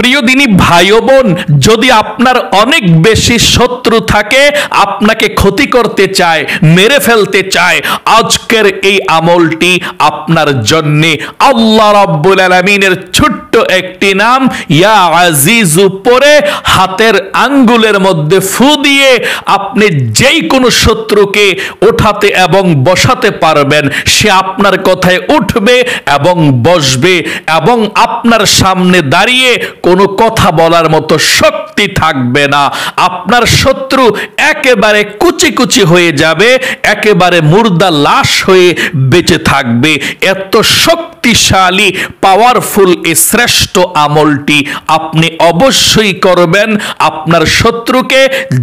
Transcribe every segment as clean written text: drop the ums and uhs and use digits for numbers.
প্রিয় দিনী ভাই ও বোন, যদি আপনার অনেক বেশি শত্রু থাকে, আপনাকে ক্ষতি করতে চায়, মেরে ফেলতে চায়, আজকের এই আমলটি আপনার জন্যে। আল্লাহ রাব্বুল আলামিনের ছোট্ট একটি নাম ইয়া আজিজু পড়ে হাতের আঙ্গুলের মধ্যে ফু দিয়ে আপনি যেই কোনো শত্রুকে ওঠাতে এবং বসাতে পারবেন। সে আপনার কথায় উঠবে এবং বসবে, এবং আপনার সামনে দাঁড়িয়ে কোনো কথা বলার মতো শক্তি থাকবে না। আপনার শত্রু একেবারে কুচি কুচি হয়ে যাবে, একেবারে মুর্দা লাশ হয়ে বেঁচে থাকবে। এত শক্তিশালী পাওয়ারফুল এই শ্রেষ্ঠ আমলটি আপনি অবশ্যই করবেন। আপনার শত্রুকে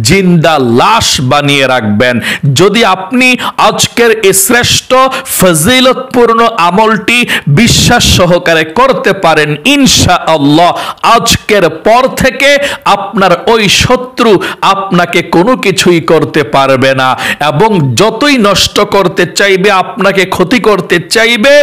জিন্দা লাশ বানিয়ে রাখবেন। যদি আপনি আজকের এই শ্রেষ্ঠ ফজিলতপূর্ণ আমলটি বিশ্বাস সহকারে করতে পারেন, ইনশাআল্লাহ আজকের পর থেকে আপনার ওই শত্রু আপনাকে কোনো কিছুই করতে পারবে না, এবং যতই নষ্ট করতে চাইবে, আপনাকে ক্ষতি করতে চাইবে,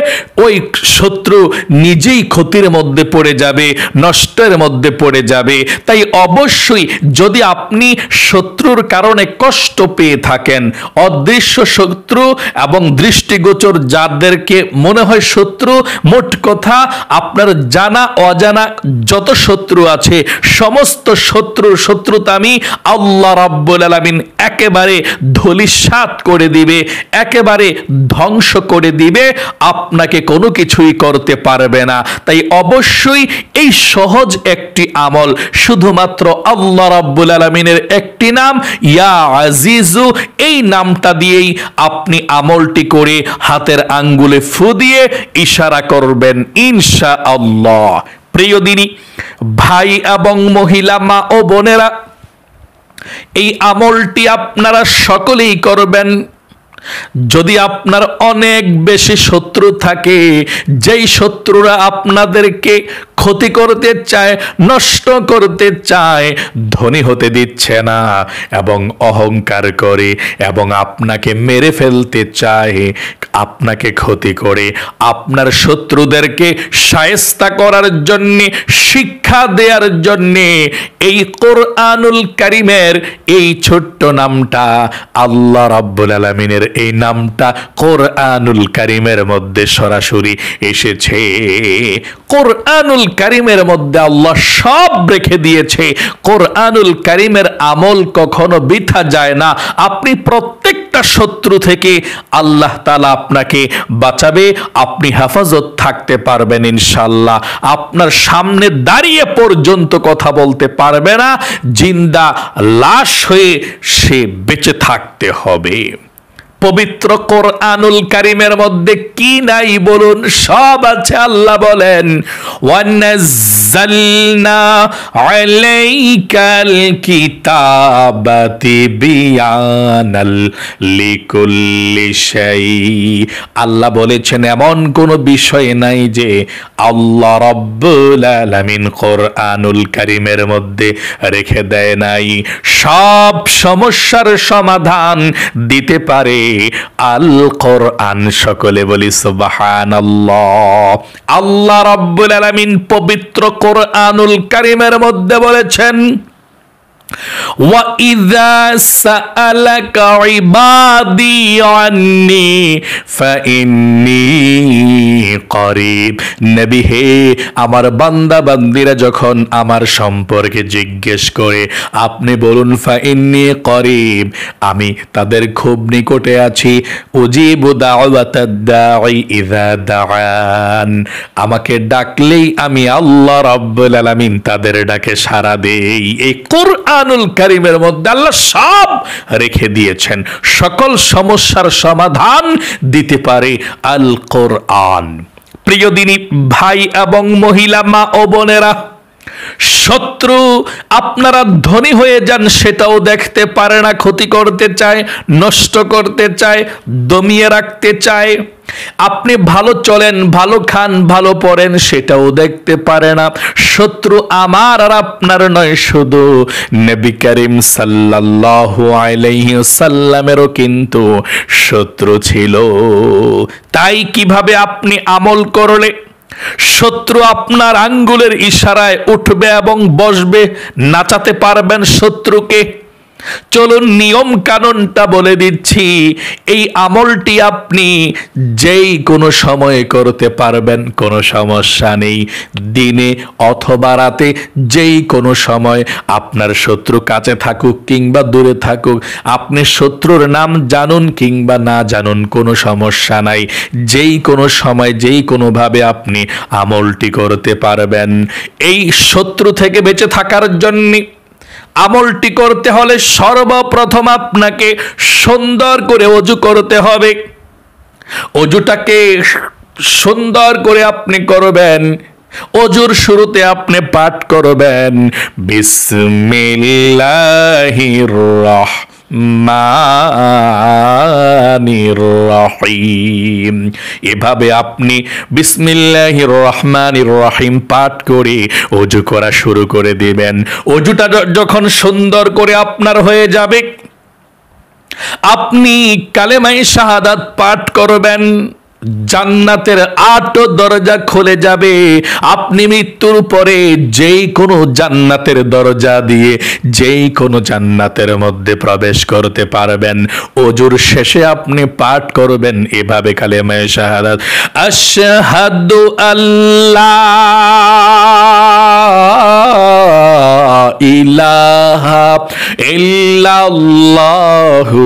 ওই শত্রু নিজেই ক্ষতির মধ্যে পড়ে যাবে, নষ্টের মধ্যে পড়ে যাবে। তাই অবশ্যই যদি আপনি শত্রুর কারণে কষ্ট পেয়ে থাকেন, অদৃশ্য শত্রু এবং দৃষ্টিগোচর যাদেরকে মনে হয় শত্রু, মোট কথা আপনার জানা অজানা যত শত্রু আছে, সমস্ত শত্রুর শত্রুতা আমি আল্লাহ রাব্বুল আলামিন একেবারে ধূলিসাৎ করে দিবে, একেবারে ধ্বংস করে দিবে, আপনাকে কোনো কিছুই করতে পারবে না। তাই অবশ্যই এই সহজ একটি আমল, শুধুমাত্র আল্লাহ রাব্বুল আলামিনের একটি নাম ইয়া আজিজু, এই নামটা দিয়েই আপনি আমলটি করে হাতের আঙ্গুলে ফু দিয়ে ইশারা করবেন ইনশাআল্লাহ। প্রিয় দিনী ভাই এবং মহিলা, মা ও বোনেরা, এই আমলটি আপনারা সকলেই করবেন। যদি আপনার অনেক বেশি শত্রু থাকে, যেই শত্রুরা আপনাদেরকে ক্ষতি করতে চায়, নষ্ট করতে চায়, ধনী হতে দিচ্ছে না এবং অহংকার করে এবং আপনাকে মেরে ফেলতে চায়, আপনাকে ক্ষতি করে, আপনার শত্রুদেরকে শায়েস্তা করার জন্যে, শিক্ষা দেওয়ার জন্যে এই কোরআনুল কারীমের এই ছোট্ট নামটা, আল্লাহ রাব্বুল আলামিনের এই নামটা কোরআনুল কারীমের মধ্যে সরাসরি এসেছে। কোরআনুল কারীমের মধ্যে আল্লাহ সব রেখে দিয়েছে। কোরআনুল কারীমের আমল কখনো বৃথা যায় না। আপনি প্রত্যেকটা শত্রু থেকে আল্লাহ তাআলা আপনাকে বাঁচাবে, আপনি হেফাজত থাকতে পারবেন ইনশাআল্লাহ। আপনার সামনে দাঁড়িয়ে পর্যন্ত কথা বলতে পারবে না, জিন্দা লাশ হয়ে সে বেঁচে থাকতে হবে। পবিত্র কোরআনুল কারীমের মধ্যে কি নাই বলুন? সব আছে। আল্লাহ বলেন ওয়ানাজ্জালনা আলাইকাল কিতাবা তিবিয়ানাল লিকুল্লি শাই। আল্লাহ বলেছেন এমন কোনো বিষয় নাই যে আল্লাহ রাব্বুল আলামিন কোরআনুল কারীমের মধ্যে রেখে দেয় নাই। সব সমস্যার সমাধান দিতে পারে আল কোরআন। সকলে বলি সুবহানাল্লাহ। আল্লাহ রাব্বুল আলামিন পবিত্র কোরআনুল কারীমের মধ্যে বলেছেন وَإِذَا سَأَلَكَ عِبَادِي عَنِّي فَإِنِّي قَرِيب। নবী হে, আমার বান্দা বান্দিরা যখন আমার সম্পর্কে জিজ্ঞেস করে, আপনি বলুন ফাইন্নী করিব, আমি তাদের খুব নিকটে আছি। উজিবু দাওয়াতাদ দাঈ ইযা দাআন, আমাকে ডাকলেই আমি আল্লাহ রাব্বুল আলামিন তাদের ডাকে সাড়া দেই। এই কোরআনুল কারীমের মধ্যে আল্লাহ সব রেখে দিয়েছেন। সকল সমস্যার সমাধান দিতে পারে আল কোরআন। প্রিয় দিনী ভাই এবং মহিলা, মা ও বোনেরা, শত্রু আপনারা ধনী হয়ে যান সেটাও দেখতে পারে না, ক্ষতি করতে চায়, নষ্ট করতে চায়, দমিয়ে রাখতে চায়। আপনি ভালো চলেন, ভালো খান, ভালো পড়েন, সেটাও দেখতে পারে না। শত্রু আমার আর আপনার নয়, শুধু নবী করিম সাল্লাল্লাহু আলাইহি ওয়াসাল্লামেরও কিন্তু শত্রু ছিল। তাই কিভাবে আপনি আমল করলে শত্রু আপনার আঙ্গুলের ইশারায় উঠবে এবং বসবে, নাচাতে পারবেন শত্রুকে। চলুন নিয়ম কানুনটা বলে দিচ্ছি। এই আমলটি আপনি যেই কোনো সময়ে করতে পারবেন, কোনো সমস্যা নেই। দিনে অথবা রাতে যেই কোনো সময়, আপনার শত্রু কাছে থাকুক কিংবা দূরে থাকুক, আপনি শত্রুর নাম জানুন কিংবা না জানুন, কোনো সমস্যা নাই। যেই কোনো সময় যেই কোনোভাবে আপনি আমলটি করতে পারবেন। এই শত্রু থেকে বেঁচে থাকার জন্য আমলটি করতে হলে সর্বপ্রথম আপনাকে সুন্দর করে ওযু করতে হবে। ওযুটাকে সুন্দর করে আপনি করবেন। ওযুর শুরুতে আপনি পাঠ করবেন বিসমিল্লাহির রহমানির রহিম। এভাবে আপনি বিসমিল্লাহির রহমানির রহিম পাঠ করে ওযু করা শুরু করে দিবেন। ওযুটা যখন সুন্দর করে আপনার হয়ে যাবে, আপনি কালেমায়ে শাহাদাত পাঠ করবেন। জান্নাতের 8 দরজা খুলে যাবে। আপনি মৃত্যুর পরে যেই কোনো জান্নাতের দরজা দিয়ে যেই কোনো জান্নাতের মধ্যে প্রবেশ করতে পারবেন। ওযুর শেষে আপনি পাঠ করবেন এভাবে কালেমায়ে শাহাদাত, আশহাদু আল্লাহ ইলাহা ইল্লাল্লাহু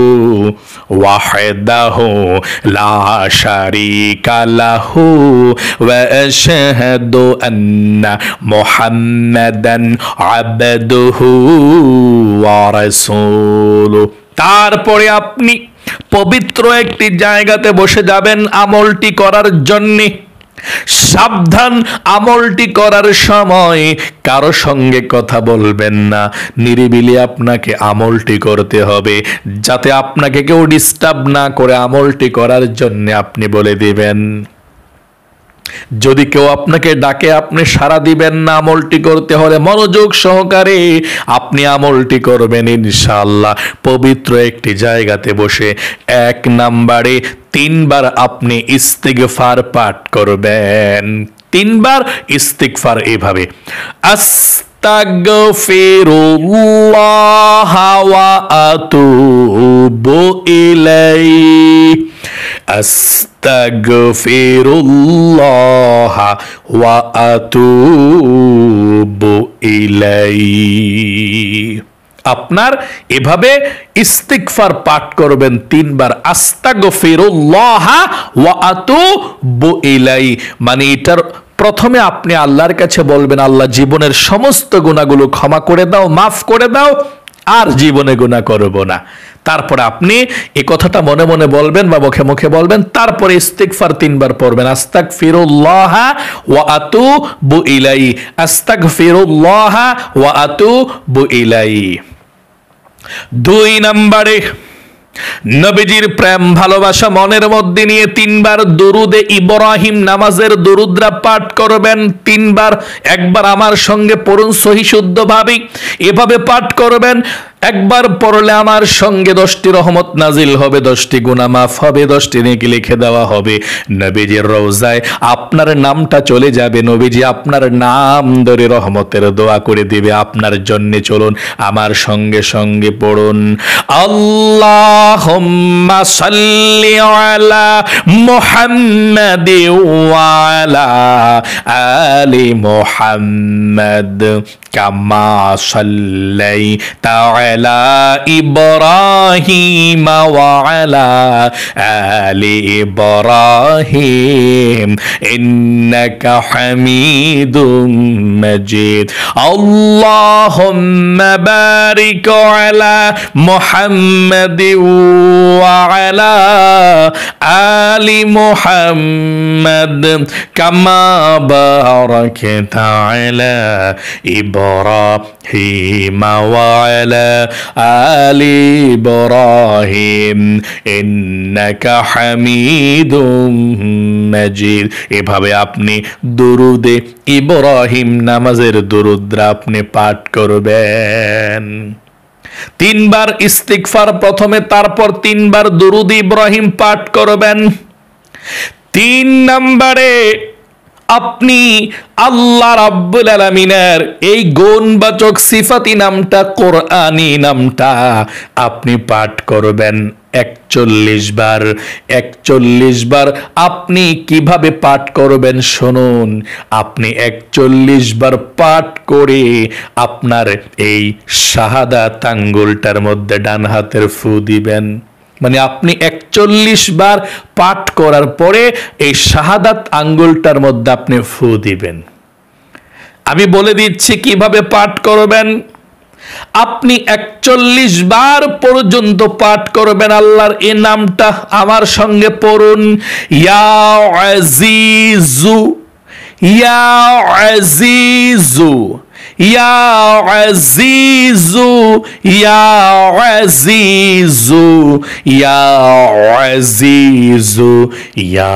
ওয়াহদাহু লা শারীকা লাহু ওয়া আশহাদু আন্না মুহাম্মাদান আবদুহু ওয়া রাসূলুহু। তারপরে আপনি পবিত্র একটি জায়গাতে বসে যাবেন আমলটি করার জন্যে। সাবধান, আমলটি করার সময় কারো সঙ্গে কথা বলবেন না। নিরিবিলি আপনাকে আমলটি করতে হবে, যাতে আপনাকে কেউ ডিস্টার্ব না করে আমলটি করার জন্য আপনি বলে দিবেন। যদি কেউ আপনাকে ডাকে আপনি সাড়া দিবেন না। আমলটি করতে হলে মনোযোগ সহকারে আপনি আমলটি করবেন ইনশাআল্লাহ। পবিত্র একটি জায়গাতে বসে 1 নম্বরে 3 বার আপনি ইস্তিগফার পাঠ করবেন। 3 বার ইস্তিগফার এভাবে, আস্তাগফিরুল্লাহ ওয়া আতুবু ইলাইহি, আস্তাগফিরুল্লাহ ওয়া আতুবু ইলাইহি। আপনার এভাবে ইস্তিগফার পাঠ করবেন 3 বার, আস্তাগফিরুল্লাহ ওয়া আতুবু ইলাইহি। মানে এটার প্রথমে আপনি আল্লাহর কাছে বলবেন, আল্লাহ জীবনের সমস্ত গুনাহগুলো ক্ষমা করে দাও, মাফ করে দাও, আর জীবনে গুনাহ করব না। তারপরে আপনি এই কথাটা মনে মনে বলবেন বা মুখে মুখে বলবেন। তারপরে ইস্তিগফার 3 বার পড়বেন, আস্তাগফিরুল্লাহ ওয়া আতুবু ইলাইহি, আস্তাগফিরুল্লাহ ওয়া আতুবু ইলাইহি। 2 নম্বরে নবীজির প্রেম ভালোবাসা মনের মধ্যে নিয়ে 3 বার দুরুদে ইব্রাহিম নামাজের দুরুদরা পাঠ করবেন 3 বার। একবার আমার সঙ্গে পড়ুন সহি শুদ্ধভাবে, এভাবে পাঠ করবেন। একবার পড়লে আমার সঙ্গে 10টি রহমত নাজিল হবে, 10টি গুনাহ মাফ হবে, 10টি নেকি লিখে দেওয়া হবে। নবীজির রওজায় আপনার নামটা চলে যাবে, নবীজি আপনার নাম ধরে রহমতের দোয়া করে দিবে আপনার জন্য। চলুন আমার সঙ্গে সঙ্গে পড়ুন, আল্লাহুম্মা সাল্লি আলা মুহাম্মাদি ওয়া আলা আলি মুহাম্মাদ কামা সাল্লাইতা আলা ইব্রাহিম ওয়া আলা আলি ইব্রাহিম ইন্নাকা হামিদুম মাজিদ। আল্লাহুম্মা বারিক আলা মুহাম্মাদি ওয়া আলা আলি মুহাম্মাদ কামা বারাকতা আলা ইব্রাহিম ওয়া আলা আলি ইব্রাহিম ইন্নাকা হামিদুম মাজিদ। এভাবে আপনি দুরুদে ইব্রাহিম নামাজের দুরুদরা আপনি পাঠ করবেন। 3 বার ইস্তিগফার প্রথমে, তারপর 3 বার দুরুদ ইব্রাহিম পাঠ করবেন। 3 নম্বরে আপনি আল্লাহ রাব্বুল আলামিনের এই গুণবাচক সিফাতি নামটা, কোরআনী নামটা আপনি পাঠ করবেন 41 বার। 41 বার আপনি কিভাবে পাঠ করবেন শুনুন। আপনি 41 বার পাঠ করে আপনার এই শাহাদাত আঙ্গুলটার মধ্যে ডান হাতের ফু দিবেন। মানে আপনি 41 বার পাঠ করার পরে এই শাহাদাত আঙ্গুলটার মধ্যে আপনি ফু দিবেন। আমি বলে দিচ্ছি কিভাবে পাঠ করবেন। আপনি 41 বার পর্যন্ত পাঠ করবেন আল্লাহর এই নামটা। আমার সঙ্গে পড়ুন, ইয়া আজিজু, ইয়া আজিজু, ইয়া আজিজু, ইয়া আজিজু, ইয়া আজিজু, ইয়া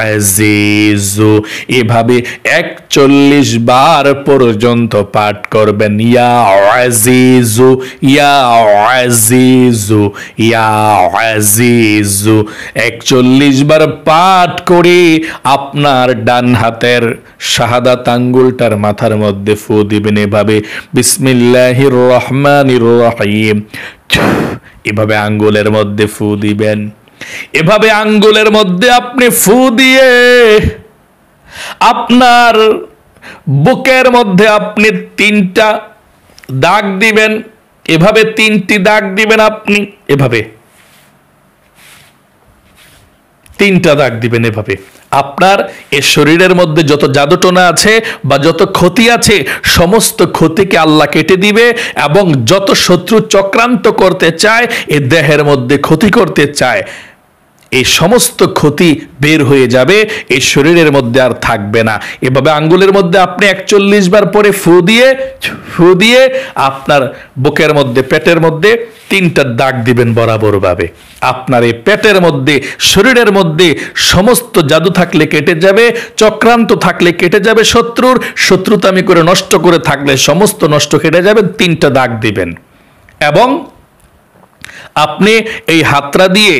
আজিজু। এভাবে 41 বার পর্যন্ত পাঠ করবেন, ইয়া আজিজু, ইয়া আজিজু, ইয়া আজিজু। 41 বার পাঠ করে আপনার ডান হাতের শাহাদাত আঙ্গুলটার মাথার মধ্যে ফু দিবেন এভাবে, বিসমিল্লাহির রহমানির রহিম। এভাবে আঙ্গুলের মধ্যে ফু দিবেন। এভাবে আঙ্গুলের মধ্যে আপনি ফু দিয়ে আপনার বুকের মধ্যে আপনি 3টা দাগ দিবেন। এভাবে 3টি দাগ দিবেন। আপনি এভাবে 3টা দাগ দিবেন। এভাবে আপনার এই শরীরের মধ্যে যত জাদুটোনা আছে বা যত ক্ষতি আছে সমস্ত ক্ষতিকে আল্লাহ কেটে দিবে, এবং যত শত্রু চক্রান্ত করতে চায় এই দেহের মধ্যে ক্ষতি করতে চায়, এই সমস্ত ক্ষতি বের হয়ে যাবে, এই শরীরের মধ্যে আর থাকবে না। এভাবে আঙ্গুলের মধ্যে আপনি 41 বার পরে ফু দিয়ে আপনার বুকের মধ্যে, পেটের মধ্যে 3টা দাগ দিবেন বরাবর ভাবে। আপনার এই পেটের মধ্যে, শরীরের মধ্যে সমস্ত জাদু থাকলে কেটে যাবে, চক্রান্ত থাকলে কেটে যাবে, শত্রুতামি করে নষ্ট করে থাকলে সমস্ত নষ্ট কেটে যাবে। 3টা দাগ দিবেন। এবং আপনি এই হাতটা দিয়ে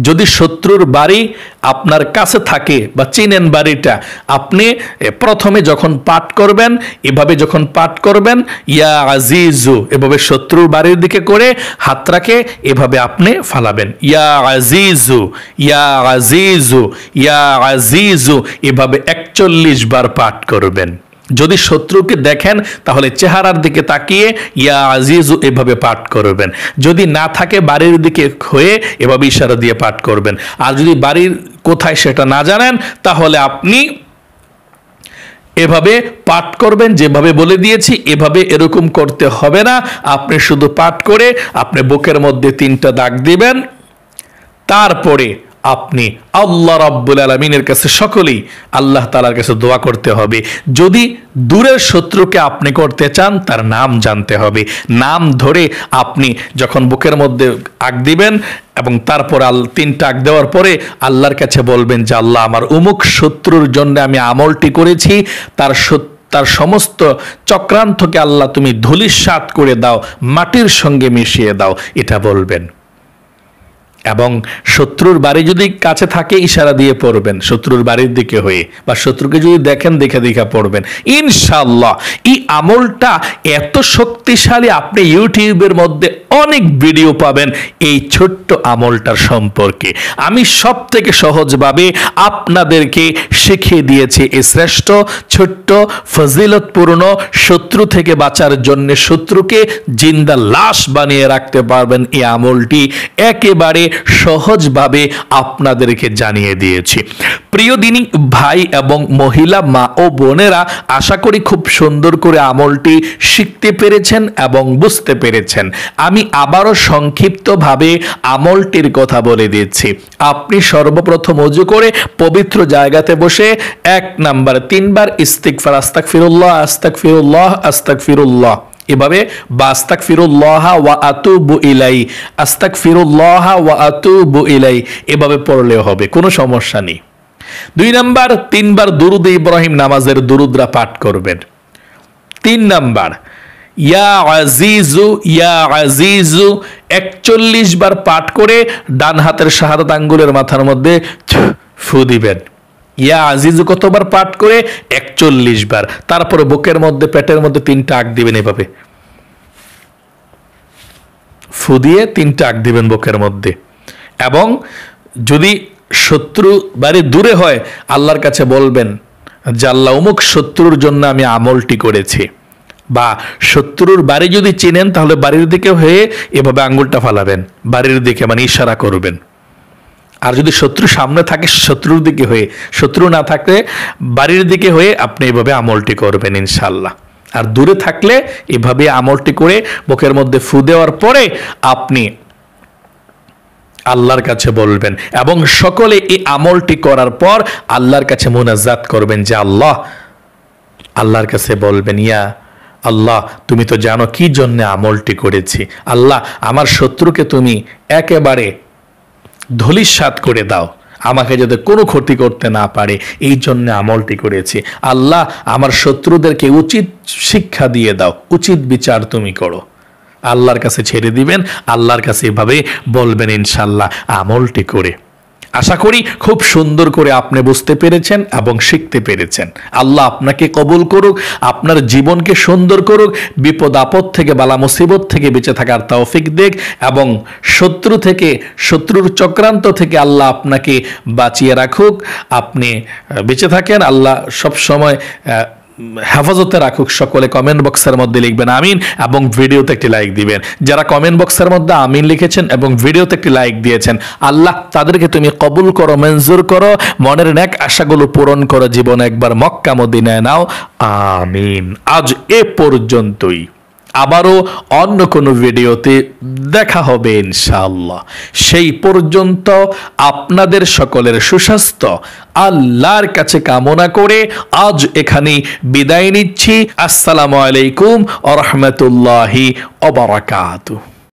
যদি শত্রুর বাড়ি আপনার কাছে থাকে বা চিনেন বাড়িটা, আপনি প্রথমে যখন পাঠ করবেন, এভাবে যখন পাঠ করবেন ইয়া আজিজু, এভাবে শত্রুর বাড়ির দিকে করে হাতটাকে এভাবে আপনি ফালাবেন, ইয়া আজিজু, ইয়া আজিজু, ইয়া আজিজু। এভাবে 41 বার পাঠ করবেন। যদি শত্রুকে দেখেন তাহলে চেহারার দিকে তাকিয়ে ইয়া আজিজু এভাবে পাঠ করবেন। যদি না থাকে বাড়ির দিকে হয়ে এভাবে ইশারা দিয়ে পাঠ করবেন। আর যদি বাড়ির কোথায় সেটা না জানেন তাহলে আপনি এভাবে পাঠ করবেন, যেভাবে বলে দিয়েছি এভাবে। এরকম করতে হবে না, আপনি শুধু পাঠ করে আপনি বুকের মধ্যে 3টা দাগ দিবেন। তারপরে আপনি আল্লাহ রাব্বুল আলামিনের কাছে, সকলেই আল্লাহ তাআলার কাছে দোয়া করতে হবে। যদি দূরের শত্রুকে আপনি করতে চান তার নাম জানতে হবে। নাম ধরে আপনি যখন বুকের মধ্যে আগ দিবেন এবং তারপর 3টা আগ দেওয়ার পরে আল্লাহর কাছে বলবেন যে আল্লাহ, আমার অমুক শত্রুর জন্য আমি আমলটি করেছি, তার সমস্ত চক্রান্তকে আল্লাহ তুমি ধূলিসাৎ করে দাও, মাটির সঙ্গে মিশিয়ে দাও, এটা বলবেন। এবং শত্রুর বাড়ি যদি কাছে থাকে ইশারা দিয়ে পড়বেন শত্রুর বাড়ির দিকে হয়ে, বা শত্রুকে যদি দেখেন দেখে পড়বেন। ইনশাআল্লাহ এই আমলটা এত শক্তিশালী, আপনি ইউটিউবের মধ্যে অনেক ভিডিও পাবেন এই ছোট্ট আমলটার সম্পর্কে। আমি সব থেকে সহজভাবে আপনাদেরকে শিখিয়ে দিয়েছি এই শ্রেষ্ঠ, ছোট্ট, ফজিলতপূর্ণ, শত্রু থেকে বাঁচার জন্য, শত্রুকে জিন্দা লাশ বানিয়ে রাখতে পারবেন এই আমলটি একেবারে সহজভাবে আপনাদেরকে জানিয়ে দিয়েছি। প্রিয় দিনী ভাই এবং মহিলা মা ও বোনেরা, আশা করি খুব সুন্দর করে আমলটি শিখতে পেরেছেন এবং বুঝতে পেরেছেন। আমি আবারও সংক্ষিপ্তভাবে আমলটির কথা বলে দিচ্ছি। আপনি সর্বপ্রথম ওযু করে পবিত্র জায়গাতে বসে 1 নাম্বার 3 বার ইস্তিগফার, আস্তাগফিরুল্লাহ, আস্তাগফিরুল্লাহ, আস্তাগফিরুল্লাহ, এভাবে বা আস্তাগফিরুল্লাহ ওয়া আতুবু ইলাই, আস্তাগফিরুল্লাহ ওয়া আতুবু ইলাই, এভাবে পড়লেও হবে, কোনো সমস্যা নেই। 2 নাম্বার 3 বার দুরুদ ইব্রাহিম নামাজের দুরুদরা পাঠ করবেন। 3 নাম্বার ইয়া আজিজু, ইয়া আজিজু 41 বার পাঠ করে ডান হাতের শাহাদাত আঙ্গুলের মাথার মধ্যে ফু দিবেন। ইয়া আজিজু কতবার পাঠ করে? 41 বার। তারপরে বুকের মধ্যে, পেটের মধ্যে 3টা আগ দিবেন, এভাবে ফু দিয়ে 3টা আগ দিবেন বুকের মধ্যে। এবং যদি শত্রু বাড়ি দূরে হয়, আল্লাহর কাছে বলবেন যে আল্লাহ অমুক শত্রুর জন্য আমি আমলটি করেছি। বা শত্রুর বাড়ি যদি চিনেন, তাহলে বাড়ির দিকে হয়ে এভাবে আঙ্গুলটা ফালাবেন, বাড়ির দিকে, মানে ইশারা করবেন। আর যদি শত্রু সামনে থাকে, শত্রুর দিকে হয়ে, শত্রু না থাকলে বাড়ির দিকে হয়ে আপনি এভাবে আমলটি করবেন ইনশাল্লাহ। আর দূরে থাকলে এভাবে আমলটি করে বুকের মধ্যে ফু দেওয়ার পরে আপনি আল্লাহর কাছে বলবেন, এবং সকলে এই আমলটি করার পর আল্লাহর কাছে মুনাজাত করবেন যে আল্লাহর কাছে বলবেন, ইয়া আল্লাহ, তুমি তো জানো কি জন্য আমলটি করেছি। আল্লাহ, আমার শত্রুকে তুমি একেবারে ধূলিসাৎ করে দাও, আমাকে যাতে কোনো ক্ষতি করতে না পারে, এই জন্য আমলটি করেছি। আল্লাহ, আমার শত্রুদেরকে উচিত শিক্ষা দিয়ে দাও, উচিত বিচার তুমি করো। আল্লাহর কাছে ছেড়ে দিবেন, আল্লাহর কাছে এভাবে বলবেন ইনশাল্লাহ আমলটি করে। আশা করি খুব সুন্দর করে আপনি বুঝতে পেরেছেন এবং শিখতে পেরেছেন। আল্লাহ আপনাকে কবুল করুক, আপনার জীবনকে সুন্দর করুক, বিপদ আপদ থেকে, বালা মুসিবত থেকে বেঁচে থাকার তৌফিক দেখ, এবং শত্রুর চক্রান্ত থেকে আল্লাহ আপনাকে বাঁচিয়ে রাখুক। আপনি বেঁচে থাকেন, আল্লাহ সব সময় হেফাজতে রাখুক। সকলে কমেন্ট বক্সের মধ্যে লিখবেন আমিন, এবং ভিডিওতে একটি লাইক দিবেন। যারা কমেন্ট বক্সের মধ্যে আমিন লিখেছেন এবং ভিডিওতে একটি লাইক দিয়েছেন, আল্লাহ তাদেরকে তুমি কবুল করো, মঞ্জুর করো, মনের নেক আশাগুলো পূরণ করো, জীবনে একবার মক্কা মদিনায় নাও, আমিন। আজ এ পর্যন্তই, আবারও অন্য কোনো ভিডিওতে দেখা হবে ইনশাআল্লাহ। সেই পর্যন্ত আপনাদের সকলের সুস্বাস্থ্য আল্লাহর কাছে কামনা করে আজ এখানেই বিদায় নিচ্ছি। আসসালামু আলাইকুম ওয়া রাহমাতুল্লাহি ওয়া বারাকাতুহু।